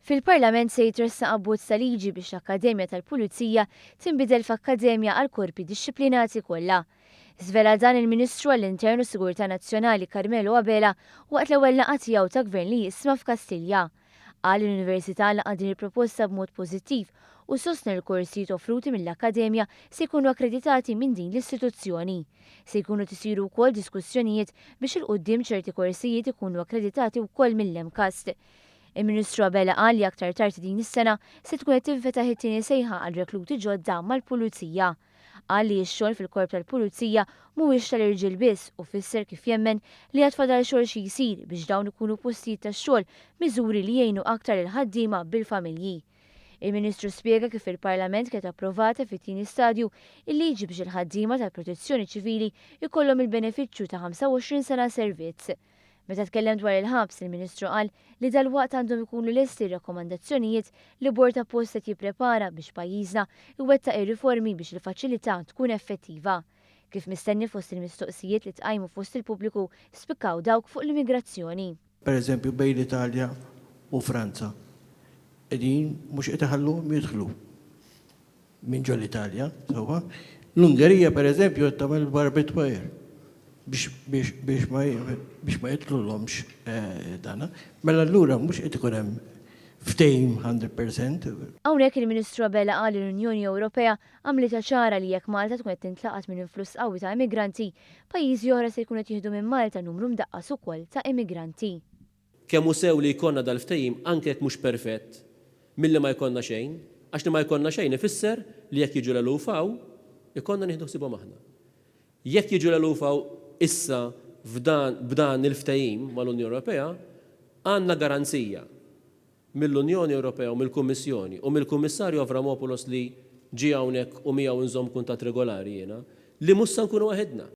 Fil-Parlament se jitressa abbozz ta' liġi biex l-Akkademja tal-Pulizija tinbidel f'Akkademja għal korpi dixxiplinati kollha. Żvela dan il-Ministru għall-Internu Sigurtà Nazzjonali Carmelo Abela waqt l-ewwel laqgħa tiegħu ta' gvern li jisma' f'Kastilja. Qal l-Università laqgħa din il-proposta b'mod pożittiv u sostna l-korsijiet offruti mill-Akkademja se jkunu akkreditati minn din l-istituzzjoni. Se jkunu tisiru wkoll diskussjonijiet biex il-qudiem ċerti korsijiet ikunu akkreditati wkoll mill-Emkast. Il-Ministru Abela qal li aktar tard din is-sena se tkun qed tinfetaħ it-tieni sejħa għal rekluti ġodda mal-Pulizija. Qal li x-xogħol fil-Korp tal-Pulizija mhuwiex tal-irġiel biss u fisser kif jemmen li għad fadal xogħol xi jsir biex dawn ikunu postijiet tax-xogħol miżuri li jgħinu aktar il-ħaddiema bil-familji. Il-Ministru spjega kif il-Parlament kienet approvata fit-tieni stadju il-liġi biex il-ħaddiema tal-Protezzjoni Ċivili jkollhom il-benefiċċju ta' 25 sena servizz. Meta tkellem dwar il-ħabs, il-Ministru qal li dalwaqt għandhom ikunu lesti rakkomandazzjonijiet li bord appost qed jipprepara biex pajjiżna iwettaq ir-riformi biex il-faċilità tkun effettiva. Kif mistenni fost il-mistoqsijiet li tqajmu fost il-pubbliku spikkaw dawk fuq l-immigrazzjoni. Per eżempju bejn l-Italja u Franza. Qegħdin mhux qed iħalluhom jidħlu minn ġo l-Italja, sewwa. L-Ungerija pereżempju qed tagħmel barbed wire biex ma jitlullhomx dana. Mela allura mhux qed ikun hemm ftehim 100%. Hawnhekk il-Ministru Abela qal li l-Unjoni Ewropea għamlet ċara li jekk Malta tkun qed tintlaqat minn influss qawwi ta' immigranti, pajjiżi oħra se jkunu qed jieħdu minn Malta numru mdaqqas ukoll ta' immigranti. Kemm hu sew li jkollna dal-ftehim anke jekk mhux perfett milli ma jkollna xejn, għax li ma jkollna xejn ifisser li jekk jiġu l-lufaw ikollna nieħdu ħsiebhom aħna. Jekk jiġu l-lufaw issa b'dan il-ftehim mal-Unjoni Ewropea għandna garanzija mill-Unjoni Ewropea u mill-Kummissjoni u mill-Kummissarju Avramopoulos li ġie hawnhekk u miegħu nżomm kuntatt regolari jiena li mhux se nkunu waħedna.